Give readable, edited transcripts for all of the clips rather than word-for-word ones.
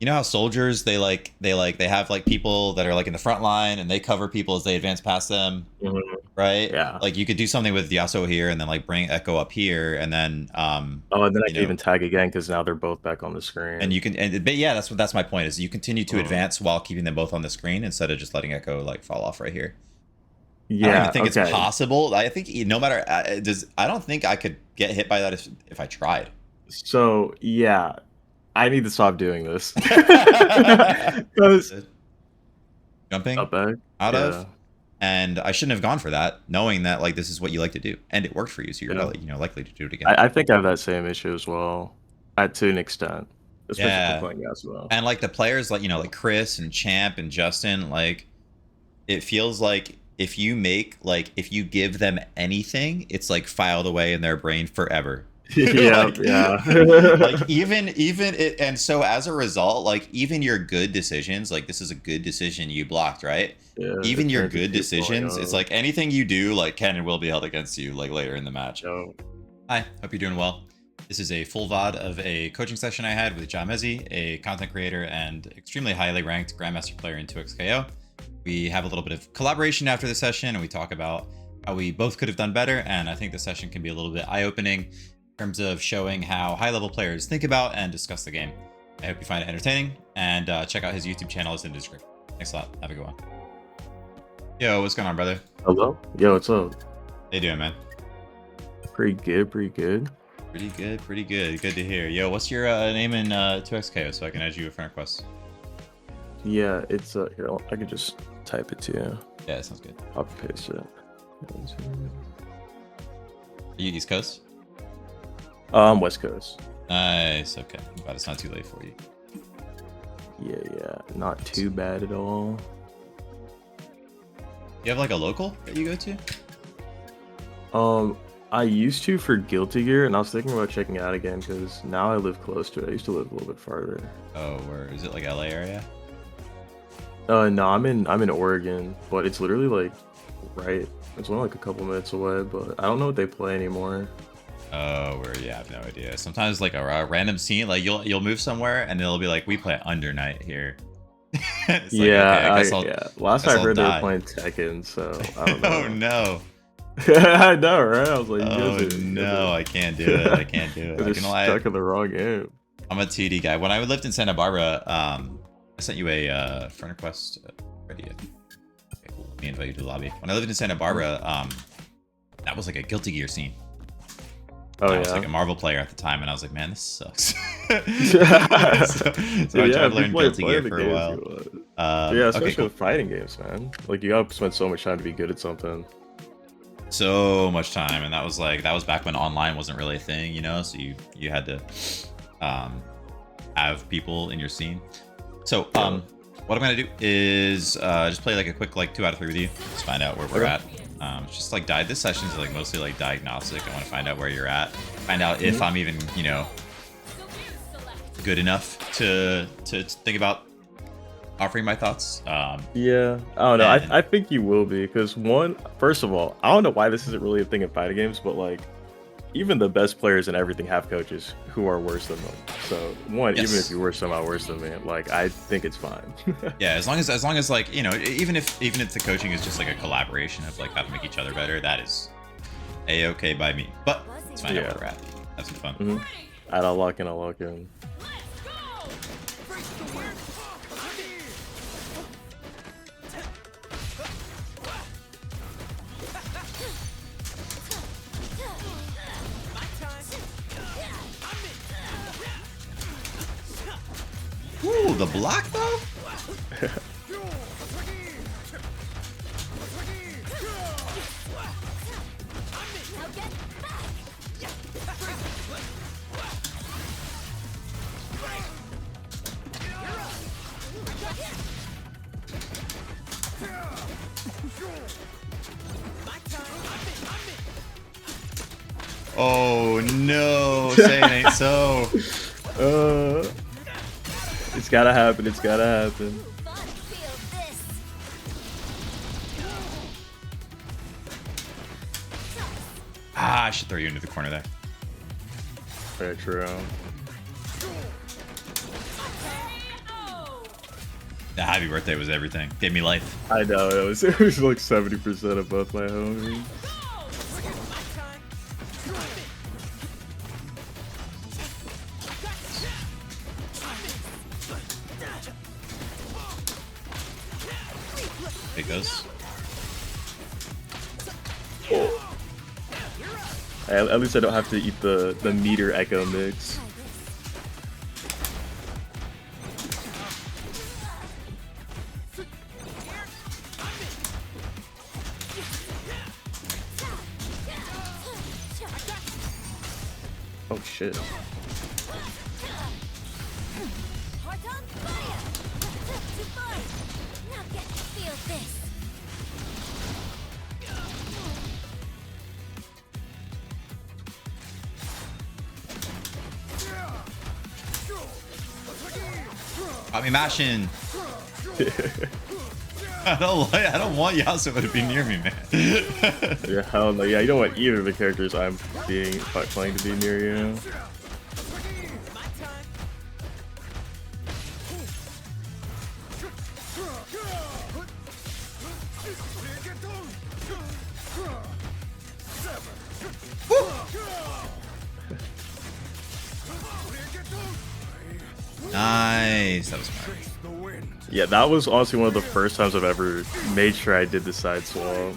You know how soldiers they have like people that are like in the front line and they cover people as they advance past them, Mhm. right? Yeah. Like you could do something with Yasuo here and then like bring Echo up here and then Oh, and then I you can know, even tag again because now they're both back on the and screen. you can but yeah, that's my point is you continue to Mhm. advance while keeping them both on the screen instead of just letting Echo like fall off right here. I don't even Yeah. think it's Okay. possible. I think no matter does I don't think I could get hit by that if I tried. So yeah, I need to stop doing this That's because it. Jumping up back. out of, Yeah. and I shouldn't have gone for that, knowing that like this is what you like to do, and it worked for you, so you're Yeah. probably likely to do it again. I think I have that same issue as well, to an extent, especially for Yeah, playing as well. and like the players like like Chris and Champ and Justin, like it feels like if you give them anything, it's like filed away in their brain forever. Yeah, like yeah. like even it, and so as a result, like even your good decisions, like this is a good decision you blocked, right? Yeah, Even it your turns good into blowing decisions, it's up. like anything you do like can and will be held against you like later in the match. Yo. Hi, hope you're doing well. This is a full VOD of a coaching session I had with Jahmezi, a content creator and extremely highly ranked Grandmaster player in 2xKO. We have a little bit of collaboration after the session and we talk about how we both could have done better, and I think the session can be a little bit eye-opening in terms of showing how high-level players think about and discuss the game. I hope you find it entertaining, and check out his YouTube channel, it's in the description. Thanks a lot. Have a good one. Yo, what's going on, brother? Hello? Yo, what's up? How you doing, man? Pretty good, pretty good. Pretty good, pretty good. Good to hear. Yo, what's your name in 2xKO so I can add you a friend request? Yeah, it's here, I could just type it to you. Yeah, that sounds good. Copy paste it. Are you East Coast? West Coast. Nice. Okay. I'm glad it's not too late for you. Yeah, not too bad at all. You have like a local that you go to? I used to for Guilty Gear, and I was thinking about checking it out again because now I live close to it. I used to live a little bit farther. Oh, where is it? Like LA area? No, I'm in Oregon, but it's literally like right. It's only like a couple minutes away, but I don't know what they play anymore. Oh, where? Yeah, I have no idea. Sometimes like a random scene, like you'll move somewhere and it'll be like we play Under Night here. It's like okay, Yeah, I Last guess I I'll heard they were die. playing Tekken, so I don't Oh know. no. I know, right? I was like, Oh you guys no, I can't do it. I can't do it. are I can lie. stuck in the wrong game. I'm a TD guy. When I lived in Santa Barbara, I sent you a friend request already. Okay, cool. Let me invite you to the lobby. When I lived in Santa Barbara, that was like a Guilty Gear scene. Oh I was like yeah. a Marvel player at the time, and I was like, man, this sucks. so I tried Yeah, to learn Guilty Gear the for a games while. you want. Yeah, Okay, especially cool. with fighting games, man. Like you gotta spend so much time to be good at something. So much time, and that was back when online wasn't really a thing, so you had to have people in your scene. So Yeah. what I'm gonna do is just play like a quick like 2 out of 3 with you, just find out where we're Okay. at. Just like this session's like mostly like diagnostic. I want to find out where you're at, find out if I'm even good enough to think about offering my thoughts. Yeah, I don't know. And I think you will be because first of all, I don't know why this isn't really a thing in fighting games, but like even the best players and everything have coaches who are worse than them. So even if yes, you were somehow worse than me, like I think it's fine. yeah, as long as like even if the coaching is just like a collaboration of like how to make each other better, that is a-okay by me. But let's find out Yeah. where we're at. Have some fun. Alright, I'll lock in. I'll lock in. Ooh, the block though. Oh no, say it ain't so. Uh, it's gotta happen. It's gotta happen. Ah, I should throw you into the corner there. Very true. The happy birthday was everything. Gave me life. I know it was like 70% of both my homies. Take those. Oh. At least I don't have to eat the meter echo mix. Oh shit. Got me mashing. I don't want Yasuo to be near me, man. Yeah, hell no. Yeah, you don't want either of the characters I'm playing to be near you. Nice. That was smart. Yeah, that was honestly one of the first times I've ever made sure I did the side swap.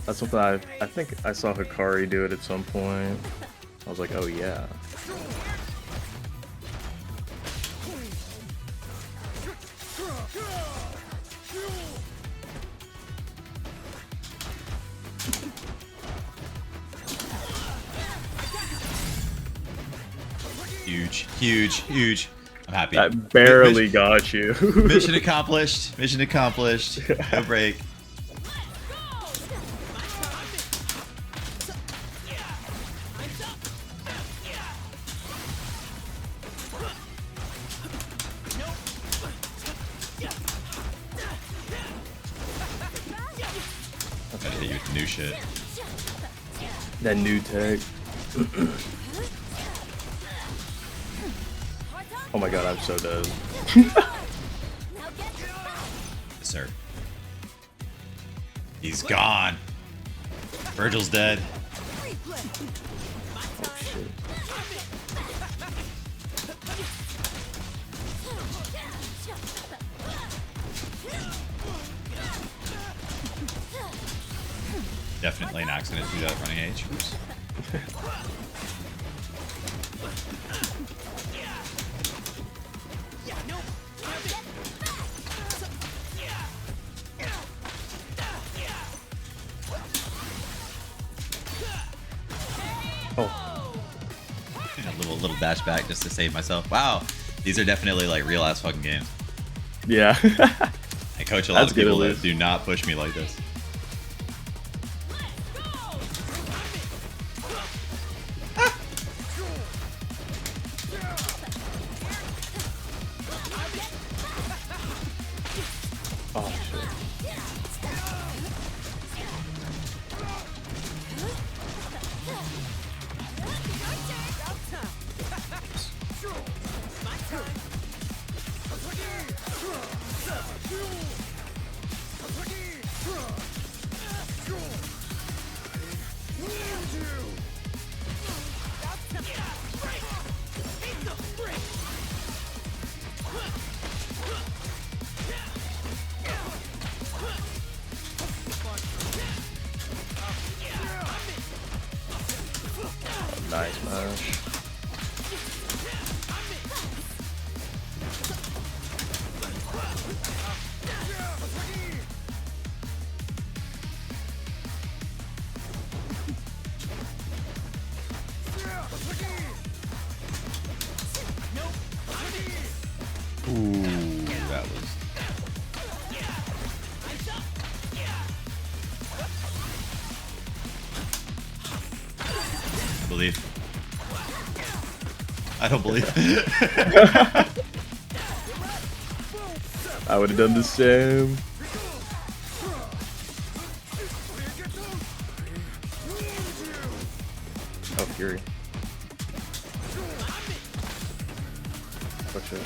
That's something I think I saw Hikari do it at some point. I was like, oh yeah. Huge, huge, huge. I'm happy. I barely got you. Mission accomplished. Mission accomplished. No break. I gotta hit you with the new shit. That new tech. Oh my god, I'm so dead. Yes, sir. He's gone. Virgil's dead. Oh shit. Definitely an accident to do that running H. Oops. Oh. A little dash back just to save myself. Wow, these are definitely like real ass fucking games. Yeah. I coach a lot That's of people good, that do not push me like this. Oh shit. Nice mash. Ooh, that was. I don't believe. I would have done the same. Oh, Fury. Oh shit.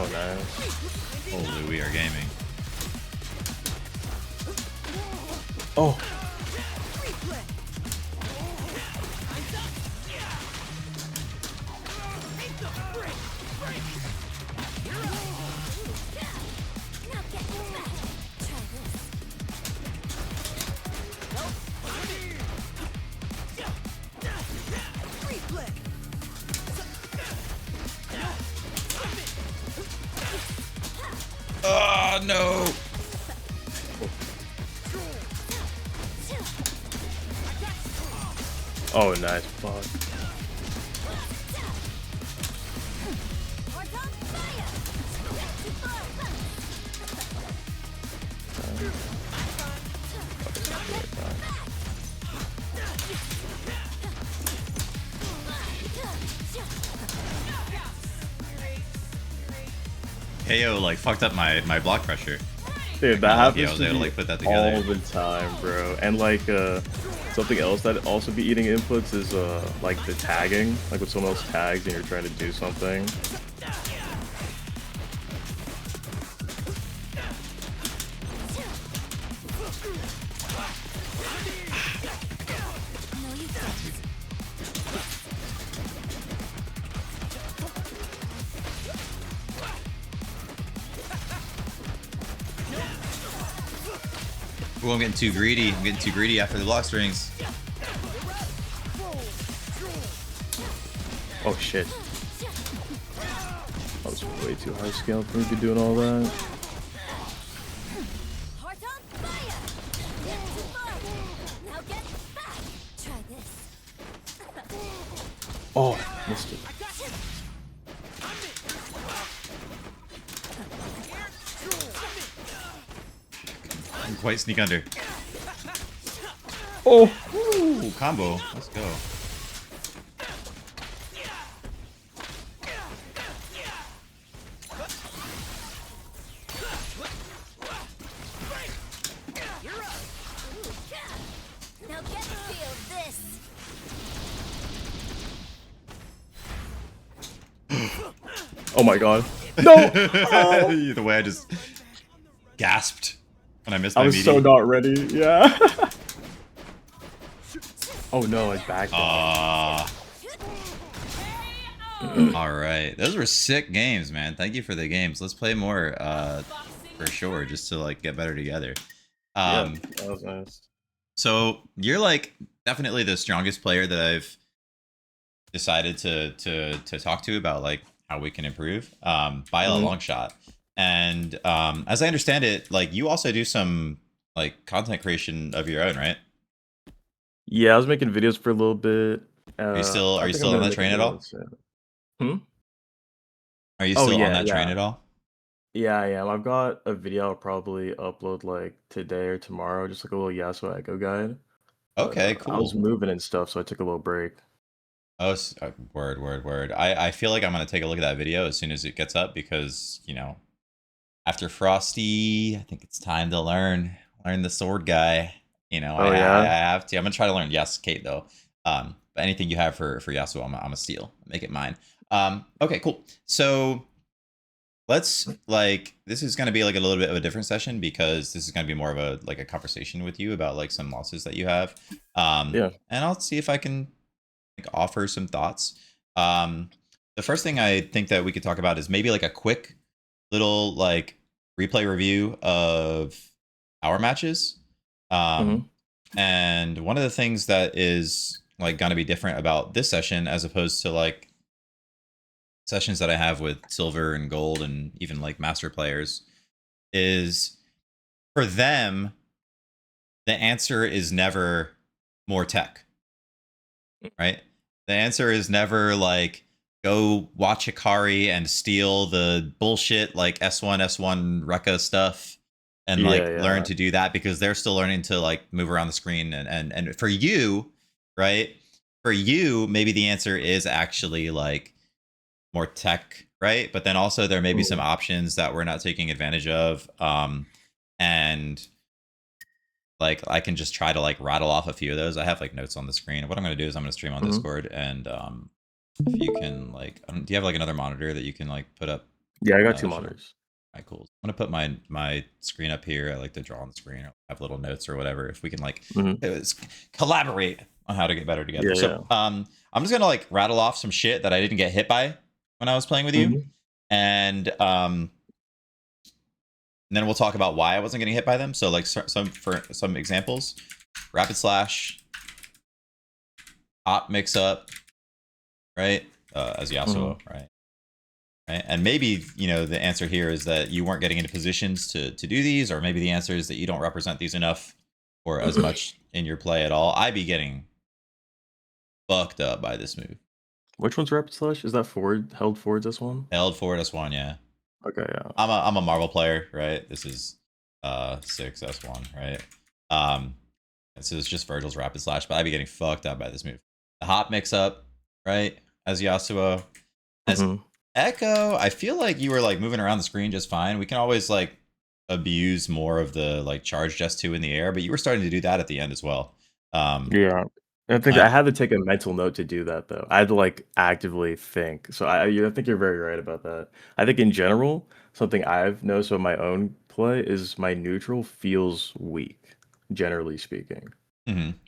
Oh, nice. Holy, we are gaming. Oh. Oh no! Oh, nice. Fuck. KO like fucked up my block pressure. Dude, that happens I was able to like put that together all the time, bro. And like something else that also be eating inputs is like the tagging, like when someone else tags and you're trying to do something. Ooh, I'm getting too greedy. I'm getting too greedy after the block strings. Oh shit. That was way too high scale for me to be doing all that. Oh, missed it. Quite sneak under. Oh! Ooh, combo. Let's go. Oh my god. No! Oh. The way I just gasped when I missed my I was meaty. so not ready, yeah. Oh no, I backed Alright. Those were sick games, man. Thank you for the games. Let's play more for sure, just to like get better together. Yeah, that was nice. So you're like definitely the strongest player that I've decided to talk to about like how we can improve by a long shot. And as I understand it, like you also do some like content creation of your own, right? Yeah, I was making videos for a little bit. Are you still on that train at all? Hmm? Are you still on that train at all? Yeah, I am. I've got a video I'll probably upload like today or tomorrow, just like a little Yasuo Echo guide. Okay, But, I was cool. moving and stuff, so I took a little break. Oh, word. I feel like I'm gonna take a look at that video as soon as it gets up because you know, after Frosty, I think it's time to learn the sword guy. You know, Oh I yeah? have to. I'm gonna try to learn Kate though. But anything you have for Yasuo, I'm a steal. Make it mine. Okay, cool. So let's like this is gonna be like a little bit of a different session because this is gonna be more of a like a conversation with you about like some losses that you have. Yeah. And I'll see if I can like offer some thoughts. The first thing I think that we could talk about is maybe like a quick little like replay review of our matches. And one of the things that is like going to be different about this session as opposed to like sessions that I have with silver and gold and even like master players is for them the answer is never more tech, right? The answer is never like go watch Hikari and steal the bullshit like S1 Rekka stuff and like learn to do that because they're still learning to like move around the screen and for you, right? For you, maybe the answer is actually like more tech, right? But then also there may be some options that we're not taking advantage of. And like I can just try to like rattle off a few of those. I have like notes on the screen. What I'm gonna do is I'm gonna stream on Discord and if you can like do you have like another monitor that you can like put up? Yeah, I got two Sure. All monitors. right, cool. I'm gonna put my screen up here. I like to draw on the screen or have little notes or whatever. If we can like Hmm. collaborate on how to get better together. Yeah, So yeah. I'm just gonna like rattle off some shit that I didn't get hit by when I was playing with you, Hmm. and then we'll talk about why I wasn't getting hit by them. So like for some examples, rapid slash, op mix up, right? As Hmm. Yasuo, right? Right? And maybe, the answer here is that you weren't getting into positions to do these, or maybe the answer is that you don't represent these enough or as much in your play at all. I'd be getting fucked up by this move. Which one's rapid slash? Is that forward held forwards this one? Held forward S1, yeah. Okay, yeah. I'm a Marvel player, right? This is 6 S1, right? Um this is just Virgil's rapid slash, but I'd be getting fucked up by this move. The hop mix up, right? As Yasuo. As Hmm. Echo, I feel like you were like moving around the screen just fine. We can always like abuse more of the like charge just two in the air, but you were starting to do that at the end as well. Um, Yeah. I think I, I had to take a mental note to do that though. I had to like actively think. So I think you're very right about that. I think in general, something I've noticed with my own play is my neutral feels weak, generally speaking.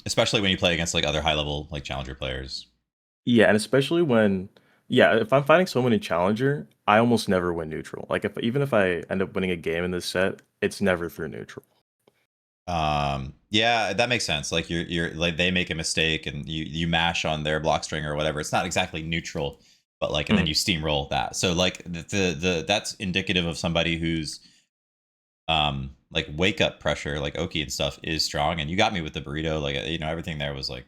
Especially when you play against like other high level like challenger players. Yeah, and especially when, yeah, if I'm fighting someone in Challenger, I almost never win neutral. Like if even if I end up winning a game in this set, it's never through neutral. Yeah, that makes sense. Like you're like they make a mistake and you mash on their block string or whatever. It's not exactly neutral, but like and then Mhm. you steamroll that. So like the that's indicative of somebody who's like wake up pressure like Oki and stuff is strong, and you got me with the burrito. Like everything there was like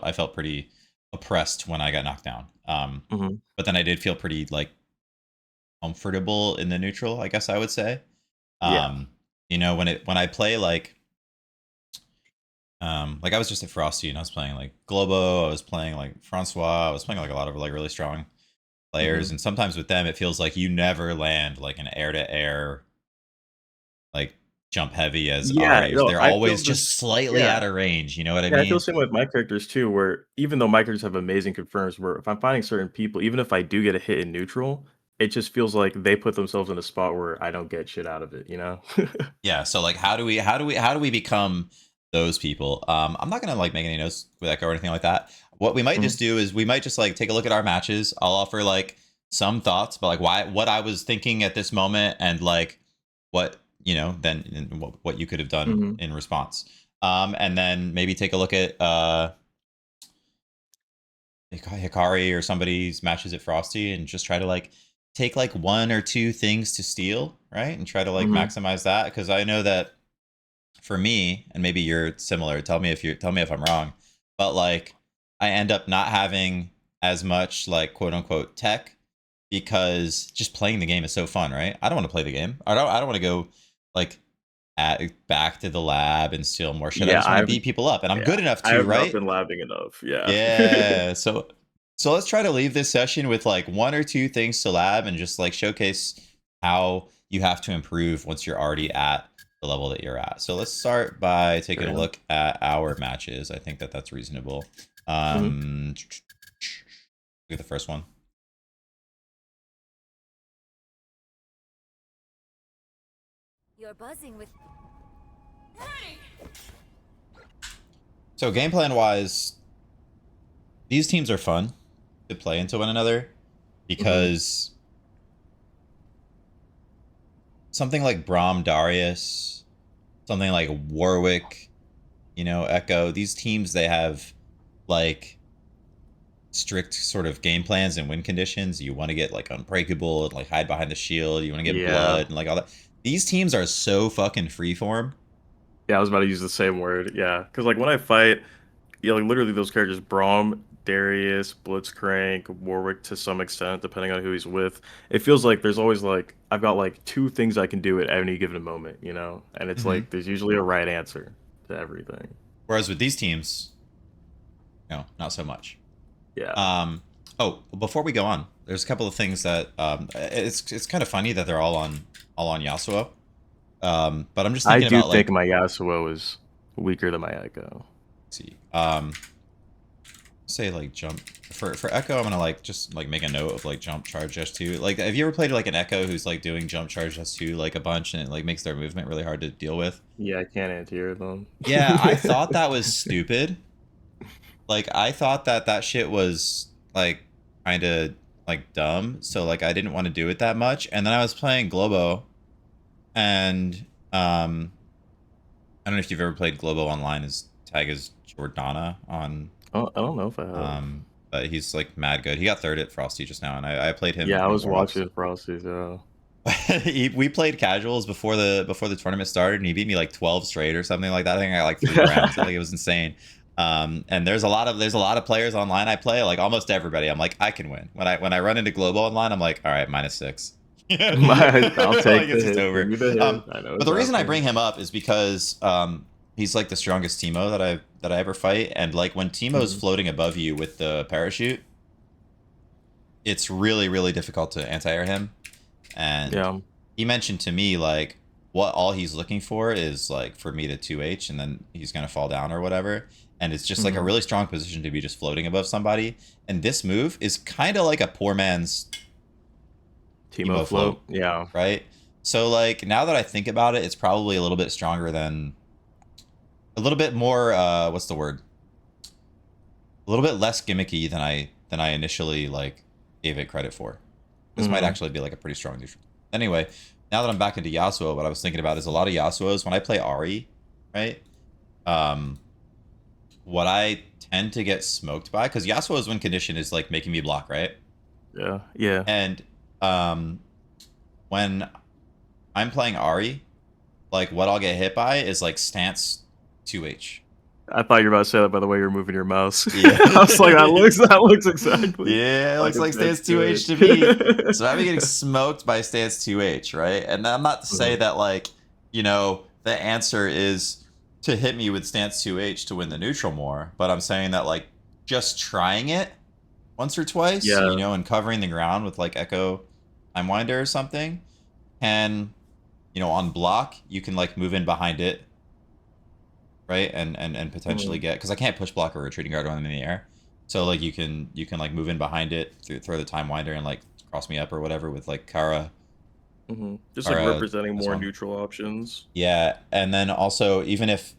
I felt pretty oppressed when I got knocked down. Mhm. But then I did feel pretty like comfortable in the neutral, I guess I would say. Yeah. um when I play like I was just at Frosty and I was playing like Globo, I was playing like Francois, I was playing like a lot of like really strong players, Mhm. and sometimes with them it feels like you never land like an air to air like jump heavy as Yeah, Ari's. no, They're I feel always this. just slightly Yeah. out of range, you know what I Yeah, I feel the mean? same with my characters too, where even though my characters have amazing confirms, where if I'm fighting certain people, even if I do get a hit in neutral, it just feels like they put themselves in a spot where I don't get shit out of it, you know? Yeah, so like how do we become those people? I'm not gonna like make any notes with Echo or anything like that. What we might Mhm. just do is we might just like take a look at our matches. I'll offer like some thoughts, but like what I was thinking at this moment, and like what then and what you could have done Mhm. in response. And then maybe take a look at Hikari or somebody's matches at Frosty, and just try to like take like one or two things to steal, right? And try to like Mhm. maximize that, because I know that for me, and maybe you're similar, tell me if I'm wrong, but like I end up not having as much like quote unquote tech, because just playing the game is so fun, right? I don't want to play the game. I don't want to go like back to the lab and steal more shit. I Yeah, just want to I've beat people up, and I'm yeah, good enough I to, have not right? been labbing enough, yeah. Yeah. So let's try to leave this session with like one or two things to lab, and just like showcase how you have to improve once you're already at the level that you're at. So let's start by taking Sure, a yeah. look at our matches. I think that that's reasonable. Mhm. Look at the first one. You're buzzing with. So game plan wise, these teams are fun to play into one another, Mhm. because something like Braum Darius, something like Warwick, Echo, these teams, they have like strict sort of game plans and win conditions. You want to get like unbreakable and like hide behind the shield. You want to get Yeah. blood and like all that. These teams are so fucking freeform. Yeah, I was about to use the same word, yeah, because like, when I fight, yeah, like, literally those characters, Braum, Darius, Blitzcrank, Warwick to some extent, depending on who he's with, it feels like there's always, like I've got, like, 2 things I can do at any given moment, you know? And it's Hmm. like, there's usually a right answer to everything. Whereas with these teams, no, not so much. Yeah. Um, oh, before we go on, there's a couple of things that it's kind of funny that they're all on Yasuo. But I'm just I thinking do about think like, my Yasuo is weaker than my Echo. let's see. say like jump for Echo. I'm gonna like just like make a note of like jump charge S2. Like, have you ever played like an Echo who's like doing jump charge S2 like a bunch and it like makes their movement really hard to deal with? Yeah, I can't anti-air them. Yeah, I thought that was stupid. Like, I thought that that shit was like kind of like dumb. So like I didn't want to do it that much. And then I was playing Globo, and I don't know if you've ever played Globo online. His tag is Jordana on. Oh, I don't know if I have. But he's like mad good. He got third at Frosty just now, and I played him. Yeah, I in was warm-ups. watching Frosty's. Yeah. We played casuals before the tournament started, and he beat me like 12 straight or something like that. I think I got like 3 rounds. I think it was insane. And there's a lot of players online I play, like almost everybody. I'm like, I can win. When I run into Globo online, I'm like, all right, -6. I'll take Like, it's the just hit. over. Give me the hit. I know But the reason I exactly. bring him up is because he's like the strongest Teemo that I ever fight, and like when Teemo's floating above you with the parachute, it's really, really difficult to anti-air him. And Yeah. he mentioned to me like what all he's looking for is like for me to 2H and then he's gonna fall down or whatever. And it's just like a really strong position to be just floating above somebody. And this move is kind of like a poor man's Teemo float. Yeah. right? So like now that I think about it, it's probably a little bit stronger than a little bit more what's the word? A little bit less gimmicky than I initially like gave it credit for. This might actually be like a pretty strong neutral. Anyway, now that I'm back into Yasuo, what I was thinking about is a lot of Yasuos when I play Ari, right? What I tend to get smoked by, because Yasuo's win condition is like making me block, right? Yeah. Yeah. And when I'm playing Ari, like what I'll get hit by is like stance 2H. I thought you were about to say that by the way you're moving your mouse. Yeah. I was like, that looks exactly. Yeah, it looks like stance 2H to me. So I've been getting smoked by stance 2H, right? And I'm not to say that like, you know, the answer is to hit me with stance 2H to win the neutral more, but I'm saying that like just trying it once or twice, Yeah. you know, and covering the ground with like Echo Timewinder or something, and you know, on block you can like move in behind it, right, and potentially get, because I can't push block or retreating guard when I'm in the air, so like you can like move in behind it, throw the Timewinder and like cross me up or whatever with like Kara. Just like Or, representing this more one. neutral options. Yeah, and then also even if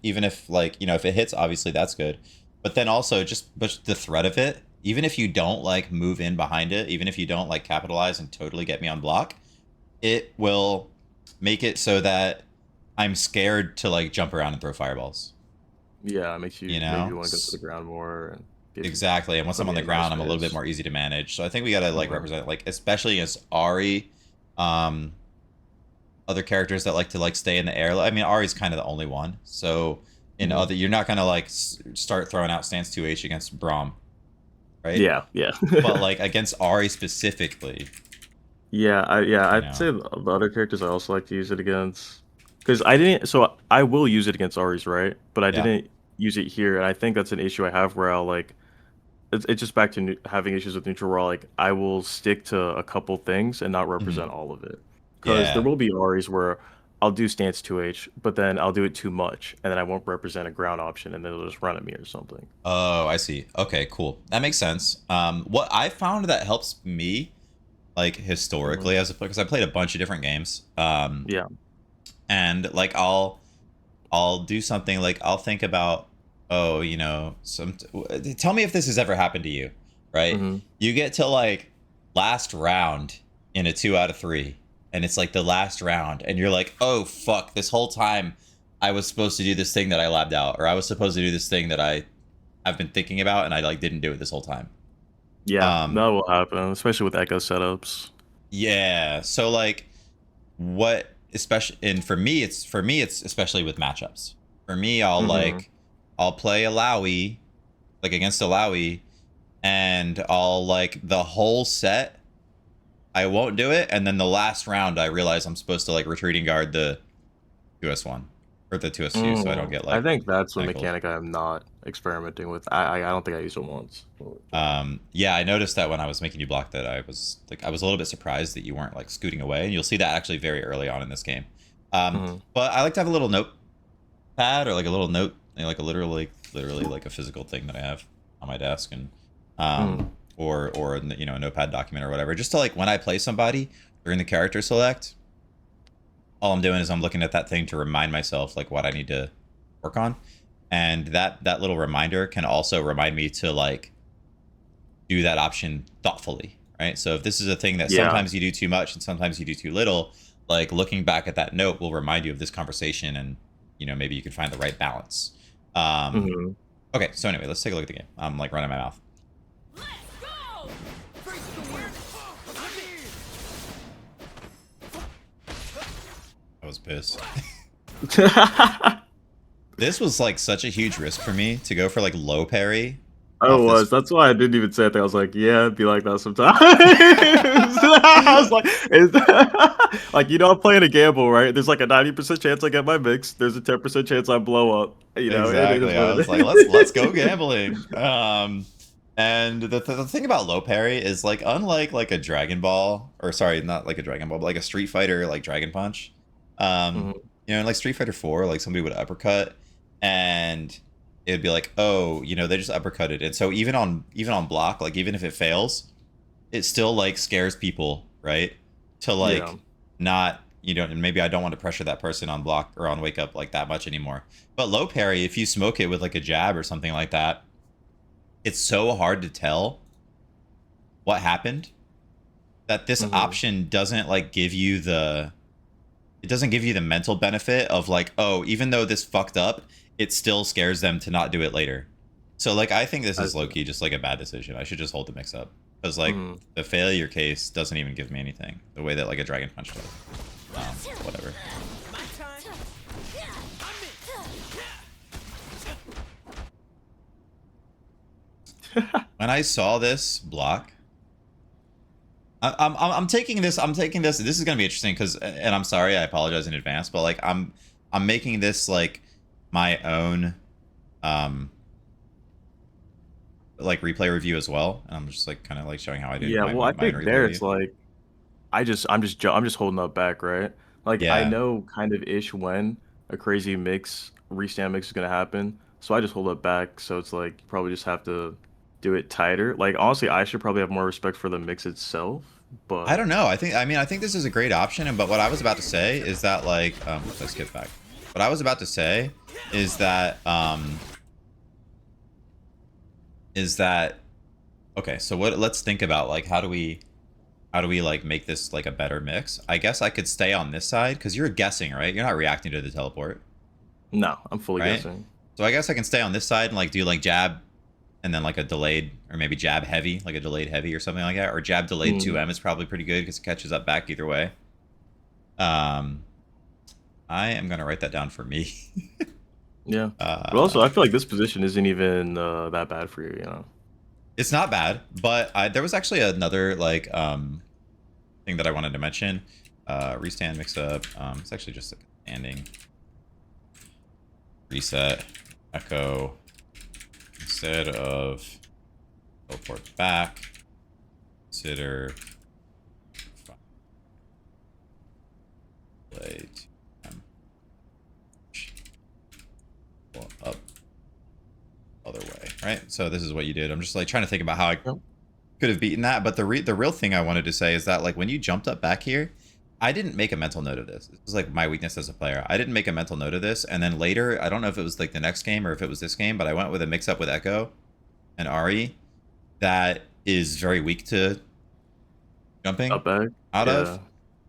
like, you know, if it hits, obviously that's good, but then also just the threat of it, even if you don't like move in behind it, even if you don't like capitalize and totally get me on block, it will make it so that I'm scared to like jump around and throw fireballs. Yeah, it makes you, You know? maybe want to go to the ground more. And give- Exactly, and once I'm on the Put me in ground, my I'm a little bit space. more easy to manage. So I think we gotta like Mhm. represent, like, especially as Ari, other characters that like to like stay in the air. I mean, Ari's kind of the only one. So in other, you're not gonna like start throwing out stance 2H against Braum, right? Yeah, yeah. But like against Ari specifically, Yeah, I'd know. say the other characters I also like to use it against, because I didn't. So I will use it against Aries, right? But I Yeah. didn't use it here, and I think that's an issue I have where I'll like. It's just back to having issues with neutral, where like I will stick to a couple things and not represent all of it, because Yeah. there will be Aries where I'll do stance 2H, but then I'll do it too much, and then I won't represent a ground option, and then it'll just run at me or something. Oh, I see. Okay, cool. That makes sense. What I found that helps me, like historically as a player, because I played a bunch of different games. Yeah. And like I'll do something like I'll think about, oh, you know, tell me if this has ever happened to you, right? You get to like last round in a 2 out of 3, and it's like the last round, and you're like, oh fuck, this whole time I was supposed to do this thing that I labbed out, or I was supposed to do this thing that I've been thinking about, and I like didn't do it this whole time. Yeah, that will happen, especially with echo setups. Yeah. So like what, especially, and for me it's especially with matchups. For me, I'll play Alawi, like against Alawi, and I'll like the whole set I won't do it, and then the last round I realize I'm supposed to like retreating guard the 2S1 or the 2S2 so I don't get like, I think that's one tackled. mechanic I'm not experimenting with. I don't think I used it once. Yeah, I noticed that when I was making you block that I was a little bit surprised that you weren't like scooting away, and you'll see that actually very early on in this game. But I like to have a little notepad or like a little note, you know, like a literally like a physical thing that I have on my desk, and or you know, a notepad document or whatever, just to like when I play somebody during the character select, all I'm doing is I'm looking at that thing to remind myself like what I need to work on, and that little reminder can also remind me to like do that option thoughtfully, right? So if this is a thing that sometimes you do too much and sometimes you do too little, like looking back at that note will remind you of this conversation, and you know, maybe you can find the right balance. Okay, so anyway, let's take a look at the game. I'm like running my mouth. I was pissed. This was like such a huge risk for me to go for like low parry. I was. That's why I didn't even say anything. I was like, yeah, it'd be like that sometimes. I was like, like, you know, I'm playing a gamble, right? There's like a 90% chance I get my mix. There's a 10% chance I blow up. You know, exactly. I was like, let's go gambling. And the thing about low parry is like, unlike like a Dragon Ball, or sorry, not like a Dragon Ball, but like a Street Fighter, like Dragon Punch. You know, in like Street Fighter 4, like somebody would uppercut and it'd be like, oh, you know, they just uppercutted it. So even on block, like even if it fails, it still like scares people, right? To like not, you know, and maybe I don't want to pressure that person on block or on wake up like that much anymore. But low parry, if you smoke it with like a jab or something like that, it's so hard to tell what happened that this option doesn't like give you the, it doesn't give you the mental benefit of like, oh, even though this fucked up, it still scares them to not do it later. So like, I think this is low-key just like a bad decision. I should just hold the mix up, because like the failure case doesn't even give me anything the way that like a Dragon Punch does. Whatever. When I saw this block, I'm taking this. This is gonna be interesting because, and I'm sorry, I apologize in advance, but like I'm making this like my own like replay review as well, and I'm just like kind of like showing how I did. Yeah, well, I think there it's like I'm just holding up back, right? Like I know kind of ish when a crazy mix restand mix is gonna happen, so I just hold up back. So it's like you probably just have to do it tighter. Like honestly, I should probably have more respect for the mix itself. But I don't know. I think this is a great option. But what I was about to say is that like let's get back. What I was about to say is that okay, so let's think about like how do we like make this like a better mix. I guess I could stay on this side because you're guessing, right? You're not reacting to the teleport. No, I'm fully guessing. So I guess I can stay on this side and like do like jab and then like a delayed, or maybe jab heavy, like a delayed heavy or something like that, or jab delayed 2M is probably pretty good because it catches up back either way. I am gonna write that down for me. Yeah, but also I feel like this position isn't even that bad for you, you know. It's not bad, but there was actually another like thing that I wanted to mention. Restand mix up. It's actually just like standing. Reset. Echo. Instead of teleport back, consider play up other way, right? So this is what you did. I'm just like trying to think about how I could have beaten that, but the real thing I wanted to say is that like when you jumped up back here, I didn't make a mental note of this. This is like my weakness as a player. I didn't make a mental note of this, and then later, I don't know if it was like the next game or if it was this game, but I went with a mix up with Echo and Ari that is very weak to jumping out of.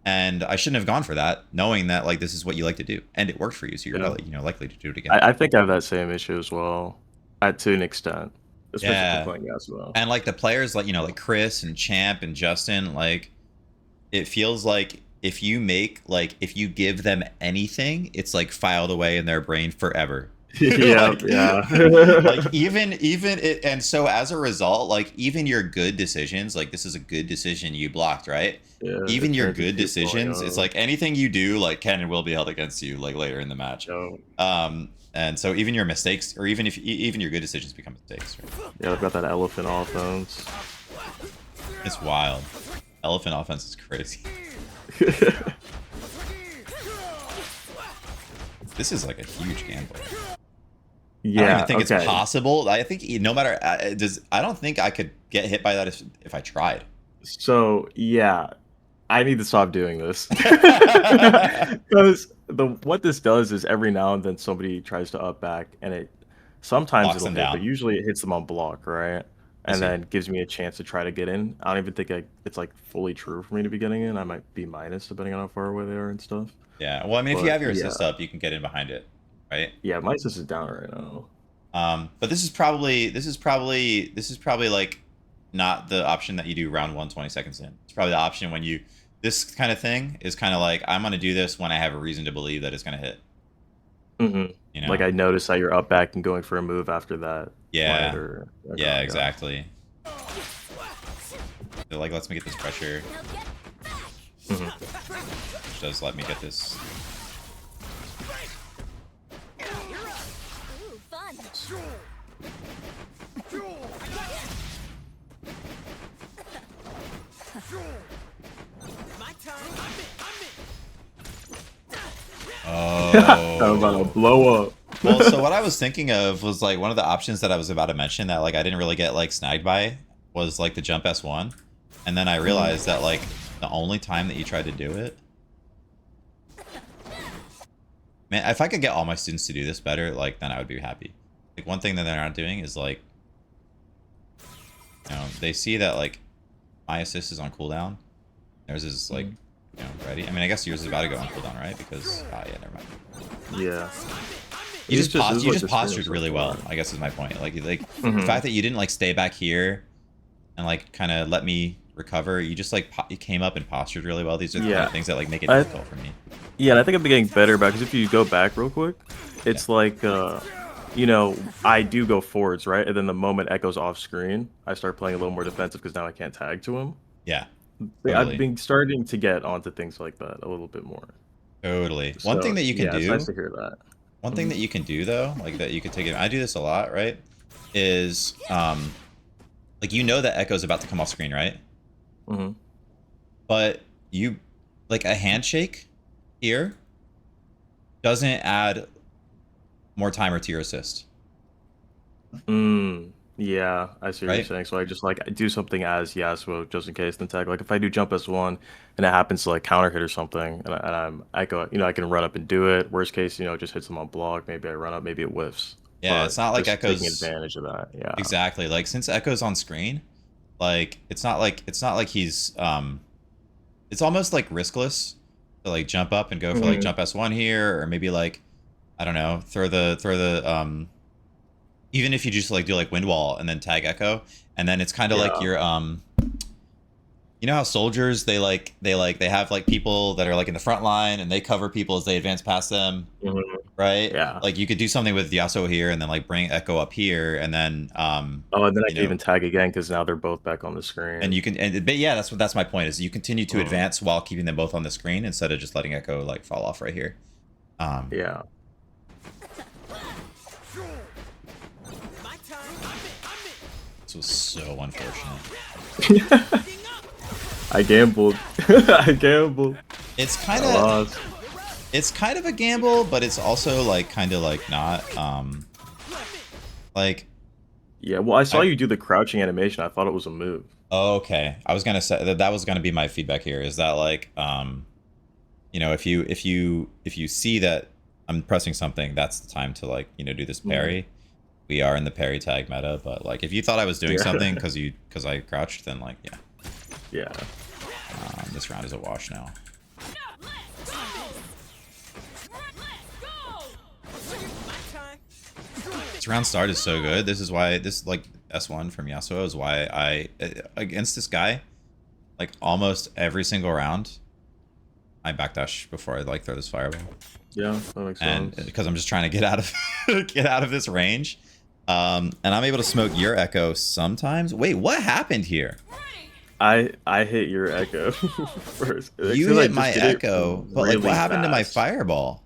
And I shouldn't have gone for that, knowing that like this is what you like to do, and it worked for you, so you're probably, you know, likely to do it again. I think I have that same issue as well, to an extent, especially playing as well. And like the players, like, you know, like Chris and Champ and Justin, like it feels like if you give them anything, it's like filed away in their brain forever. Yeah, like even it, and so as a result, like even your good decisions, like this is a good decision you blocked, right? Yeah, even your good decisions, it's like anything you do like can and will be held against you like later in the match. And so even your mistakes, or even your good decisions become mistakes, right? Yeah, I've got that elephant offense. It's wild. Elephant offense is crazy. This is like a huge gamble. I don't even Yeah. think Okay. it's possible. I think no matter I don't think I could get hit by that if I tried. So yeah, I need to stop doing this because what this does is every now and then somebody tries to up back, and it sometimes Locks it'll them hit, but down. usually it hits them on block, right? I And see. then gives me a chance to try to get in. I don't even think it's like fully true for me to be getting in. I might be minus depending on how far away they are and stuff. Yeah. Well, I mean, if you But have your yeah, assist up, you can get in behind it, right? yeah, my assist is down right now. But this is probably like not the option that you do round 1 20 seconds in. It's probably the option when you this kind of thing is kind of like I'm gonna do this when I have a reason to believe that it's gonna hit. You know? Like I noticed that you're up back and going for a move after that. Yeah. Light or Yeah, exactly. It like lets me get this pressure. Which does let me get this. Ooh, fun. I'm about to Oh. blow up. Well, so what I was thinking of was like one of the options that I was about to mention that like I didn't really get like snagged by was like the jump S1. And then I realized that like the only time that you tried to do it. Man, if I could get all my students to do this better, like then I would be happy. Like one thing that they're not doing is like they see that like my assist is on cooldown. Theirs is like ready. I mean, I guess yours is about to go on cooldown, right? Because yeah, never mind. Yeah. You It's just just- it's like the postured screen really so well, far. I guess is my point. Like the fact that you didn't like stay back here and like kind of let me recover. You just like you came up and postured really well. These are the kind Yeah. of things that like make it I- difficult for me. Yeah, and I think I'm getting better about because if you go back real quick, it's like I do go forwards, right? And then the moment Echo's off screen, I start playing a little more defensive because now I can't tag to him. Yeah, I've totally. been starting to get onto things like that a little bit more. Totally. One thing that you can yeah, it's do. nice to hear that. One thing that you can do though, like that you could take it. I do this a lot, right? Is like that Echo's about to come off screen, right? Mm-hmm. But you like a handshake here doesn't add more timer to your assist. Yeah, I see what Right? you're saying. So I just like do something as Yasuo just in case then tag. Like if I do jump S1 and it happens to like counter hit or something, and I'm Echo, I can run up and do it. Worst case, just hits them on block. Maybe I run up, maybe it whiffs. Yeah, But it's not like just taking Echo's advantage of that. Yeah. exactly like since Echo's on screen, like it's not like he's it's almost like riskless to like jump up and go for like jump S1 here, or maybe like I don't know, throw the even if you just like do like wind wall and then tag Echo, and then it's kind of like your you know how soldiers they have like people that are like in the front line and they cover people as they advance past them, right? Yeah. Like you could do something with Yasuo here and then like bring Echo up here and then Oh, and then I can even tag again because now they're both back on the screen. and you can but yeah, that's my point is you continue to advance while keeping them both on the screen instead of just letting Echo like fall off right here. Yeah. This was so unfortunate. I gambled. I gambled. It's I kind of lost. it's kind of a gamble, but it's also like kind of like not like Yeah, well, I saw you do the crouching animation. I thought it was a move. okay. I was gonna say that was gonna be my feedback here is that like if you see that I'm pressing something, that's the time to like do this parry. We are in the parry tag meta, but like if you thought I was doing something because I crouched, then like Yeah. this round is a wash now. This round start is so good. This is why this like S1 from Yasuo is why I against this guy, like almost every single round, I backdash before I like throw this fireball. Yeah, that makes And sense. because I'm just trying to get out of get out of this range. And I'm able to smoke your Echo sometimes. Wait, what happened here? I hit your Echo first. You hit my Echo, but like really what happened to my fast. fireball?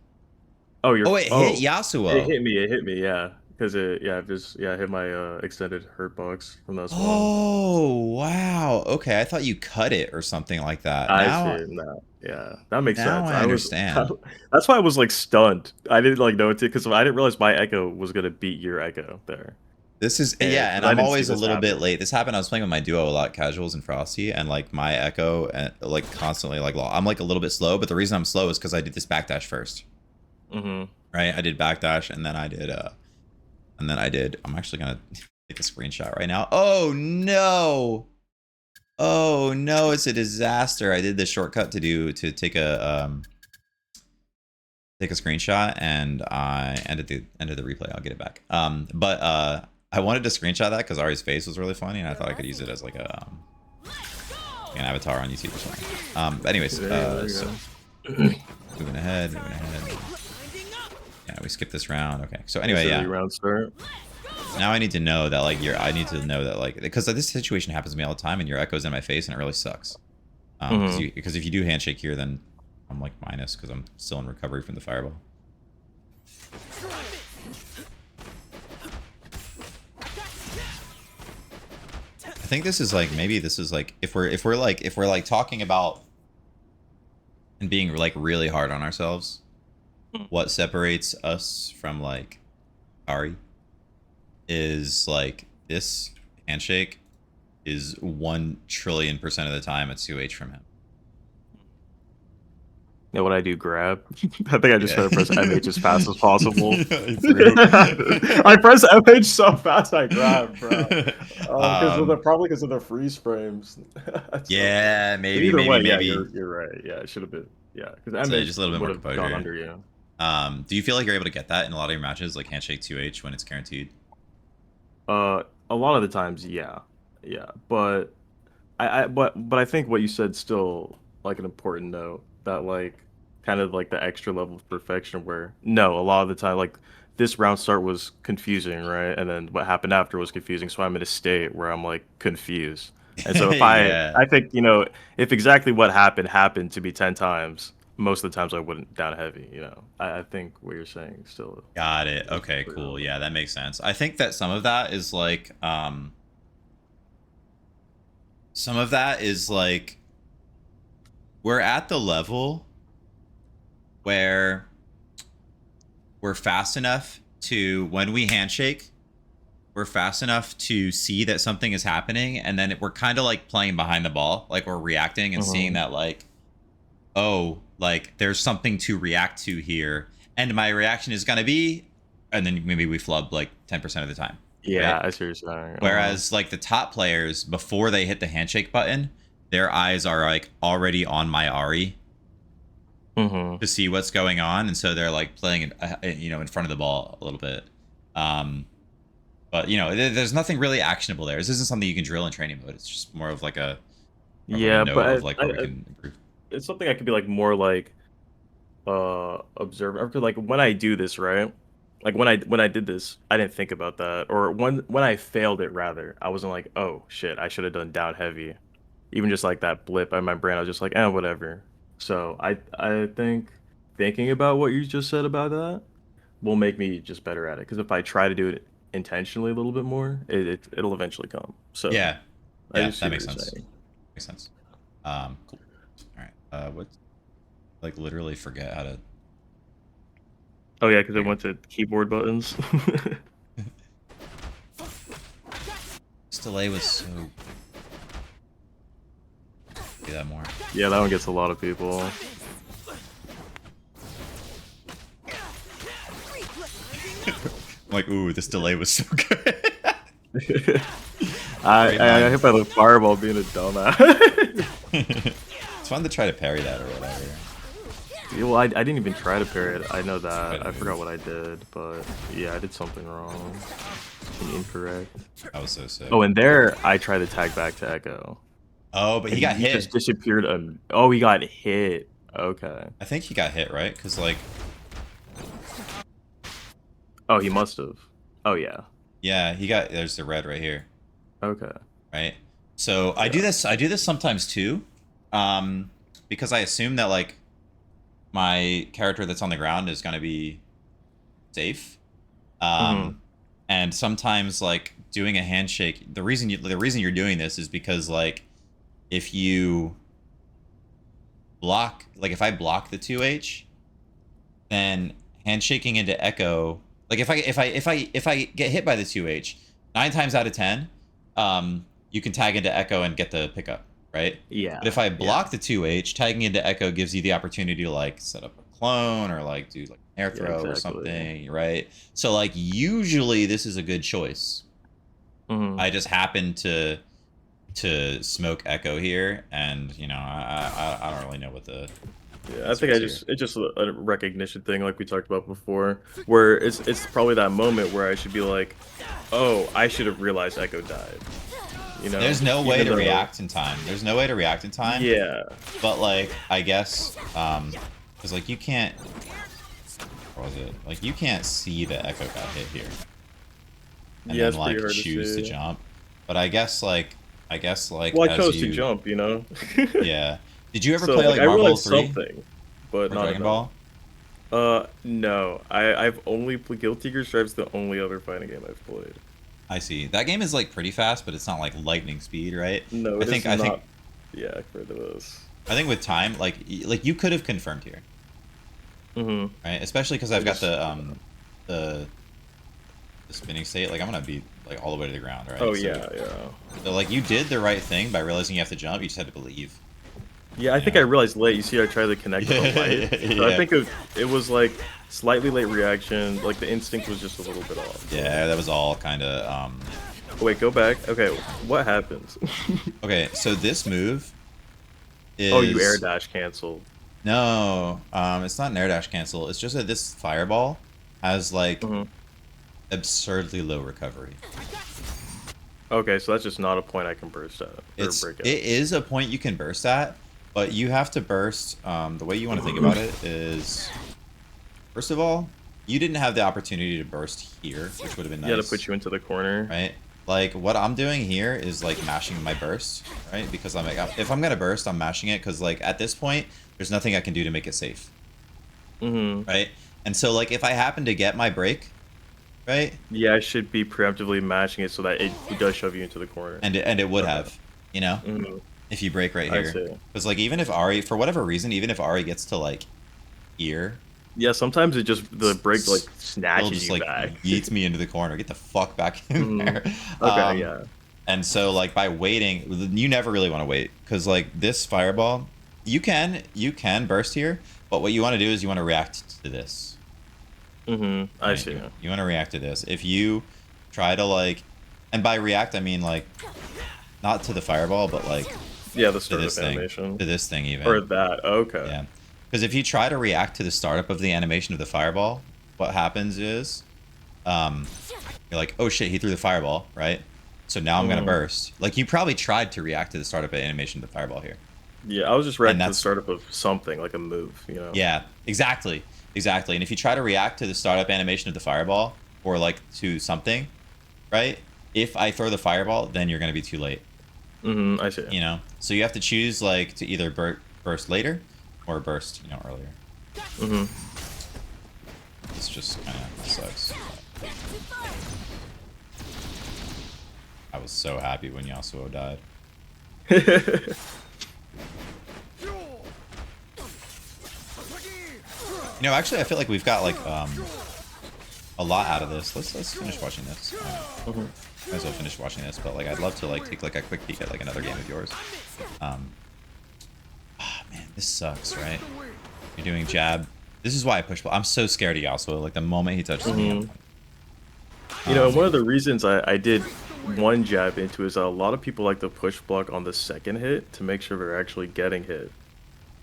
Oh, Oh, it hit Yasuo. It hit me. Yeah. because it just hit my extended hurt box from that swing. Oh, wow. Okay, I thought you cut it or something like that. I see. Now, No, yeah, that makes now sense. I I was understand. that's why I was like stunned. I didn't like know it because I didn't realize my echo was gonna beat your echo there. This is And yeah, and because I I'm didn't see always a this little bit happen. late. This happened. I was playing with my duo a lot, casuals and frosty, and like my echo, and like constantly like I'm like a little bit slow. But the reason I'm slow is because I did this backdash first, Mm-hmm. right? I did backdash, and then I did I'm actually gonna take a screenshot right now. Oh no! Oh no! It's a disaster. I did the shortcut to take a screenshot, and I ended the replay. I'll get it back. But I wanted to screenshot that because Ari's face was really funny, and I thought I could use it as like a an avatar on YouTube or something. But anyways, There you so go. moving ahead. Yeah, we skipped this round. Okay. So Is anyway, the yeah. round start? Now I need to know that like I need to know that like because this situation happens to me all the time, and your echo's in my face, and it really sucks. Mhm. Because if you do handshake here, then I'm like minus because I'm still in recovery from the fireball. I think this is like maybe this is like if we're like talking about and being like really hard on ourselves, what separates us from like Ari is like this handshake is 1,000,000,000,000% of the time a 2H from him. Yeah, what I do, grab. I think I just try to press MH as fast as possible. Yeah, I press MH so fast I grab, bro. Probably because of the freeze frames. yeah, But maybe, either way, yeah, maybe. you're right. Yeah, it should have been. Yeah, because So MH just a little bit would more have gone composure. under you. Do you feel like you're able to get that in a lot of your matches, like handshake 2H when it's guaranteed? A lot of the times, yeah, yeah. But but I think what you said still like an important note that like kind of like the extra level of perfection where no, a lot of the time like this round start was confusing, right? And then what happened after was confusing, so I'm in a state where I'm like confused. And so if Yeah. I think, if exactly what happened to be 10 times, most of the times I wouldn't down heavy, I think what you're saying still Got it. is Okay, pretty cool. relevant. Yeah, that makes sense. I think that some of that is like we're at the level where we're fast enough to when we handshake, we're fast enough to see that something is happening, and then we're kind of like playing behind the ball, like we're reacting and seeing Mhm. that like, oh, like there's something to react to here, and my reaction is gonna be, and then maybe we flub like 10% of the time, Yeah, right? I see what you're saying. Whereas like the top players, before they hit the handshake button, their eyes are like already on my Ari Mhm. to see what's going on, and so they're like playing, in front of the ball a little bit. Um, but there's nothing really actionable there. This isn't something you can drill in training mode. It's just more of like a Yeah, note but of like where we can improve. it's something I could be like more like observe after like when I do this, right? Like when I did this, I didn't think about that. Or when I failed it rather, I wasn't like, oh shit, I should have done down heavy. Even just like that blip in my brain, I was just like, whatever. So I think thinking about what you just said about that will make me just better at it. Because if I try to do it intentionally a little bit more, it'll eventually come. So Yeah, I yeah, just see that what makes you're sense. saying. Makes sense. Cool. All right. What? Like literally forget how to. Oh yeah, because I There you went to keyboard buttons. go. This delay was so. Do that more. Yeah, that one gets a lot of people. I'm like, ooh, this delay was so good. Great I hit minds. by the fireball being a dumbass. It's fun to try to parry that or whatever. Yeah, well, I didn't even try to parry it. I know that. I Good forgot move. what I did, but yeah, I did something wrong. Incorrect. That was so sick. Oh, and there I tried to tag back to Echo. Oh, but And he got he just hit. disappeared. Oh, he got hit. Okay. I think he got hit, right? Because like, Oh, he must have. Oh, yeah. yeah, he got. There's the red right here, Okay. right? So I do Yeah. this. I do this sometimes too, because I assume that like my character that's on the ground is gonna be safe. Mhm. And sometimes like doing a handshake, the reason you're doing this is because like if you block, like if I block the 2H, then handshaking into echo, like if I get hit by the 2H, 9 times out of 10, you can tag into echo and get the pickup, right? Yeah. But if I block the 2H, tagging into echo gives you the opportunity to like set up a clone or like do like an air throw or something, right? So like usually this is a good choice. I just happen to smoke echo here, and I don't really know what the I think it's just a recognition thing, like we talked about before, where it's probably that moment where I should be like, oh, I should have realized Echo died. There's no way to react in time. There's no way to react in time. Yeah. But like I guess because like you can't. What was it? Like you can't see that Echo got hit here. And then like choose to jump. But I guess like well, I chose to jump, Yeah. Did you ever play like Marvel 3? Something, but not Dragon Ball? No. I've only played Guilty Gear Strive's the only other fighting game I've played. I see. That game is like pretty fast, but it's not like lightning speed, right? No, I think yeah, for those. I think with time, like you could have confirmed here. Right? Especially because I've got the spinning state. Like I'm gonna be like all the way to the ground, right? Oh so, yeah. So like you did the right thing by realizing you have to jump. You just had to believe. Yeah, I think I realized late. You see, I tried to connect with the light. So I think it was like slightly late reaction. Like the instinct was just a little bit off. Yeah, that was all kind of. Wait, go back. Okay, what happens? Okay, so this move is. Oh, you air dash canceled. No, it's not an air dash cancel. It's just that this fireball has like absurdly low recovery. Okay, so that's just not a point I can burst at. It is a point you can burst at, but you have to burst. The way you want to think about it is, first of all, you didn't have the opportunity to burst here, which would have been nice. Yeah, to put you into the corner. Right? Like, what I'm doing here is, like, mashing my burst, right? Because I'm like, if I'm going to burst, I'm mashing it, because, like, at this point, there's nothing I can do to make it safe. Right? And so, like, if I happen to get my break, right? Yeah, I should be preemptively mashing it so that it does shove you into the corner. And it would have, if you break right here. Because, like, even if Ari, for whatever reason, even if Ari gets to, like, here. Yeah, sometimes the break, like, snatches just, you like, back. Yeets me into the corner. Get the fuck back in there. Okay, yeah. And so, like, by waiting, you never really want to wait. Because, like, this fireball, you can burst here. But what you want to do is you want to react to this. I see. You want to react to this. If you try to, like, and by react I mean like not to the fireball, but like the startup animation. To this thing even. Or that. Okay. Yeah. Because if you try to react to the startup of the animation of the fireball, what happens is, you're like, oh shit, he threw the fireball, right? So now I'm gonna burst. Like you probably tried to react to the startup animation of the fireball here. Yeah, I was just reacting to the startup of something like a move, Yeah, exactly. And if you try to react to the startup animation of the fireball or like to something, right? If I throw the fireball, then you're gonna be too late. I see. So you have to choose like to either burst later or burst, earlier. This just kind of sucks. I was so happy when Yasuo died. Actually, I feel like we've got like a lot out of this. Let's finish watching this. Might as well finish watching this, but like I'd love to like take like a quick peek at like another game of yours. Man, this sucks, right? You're doing jab. This is why I push. I'm so scared of Yasuo. Like the moment he touches me. One of the reasons I did one jab into is a lot of people like to push block on the second hit to make sure they're actually getting hit,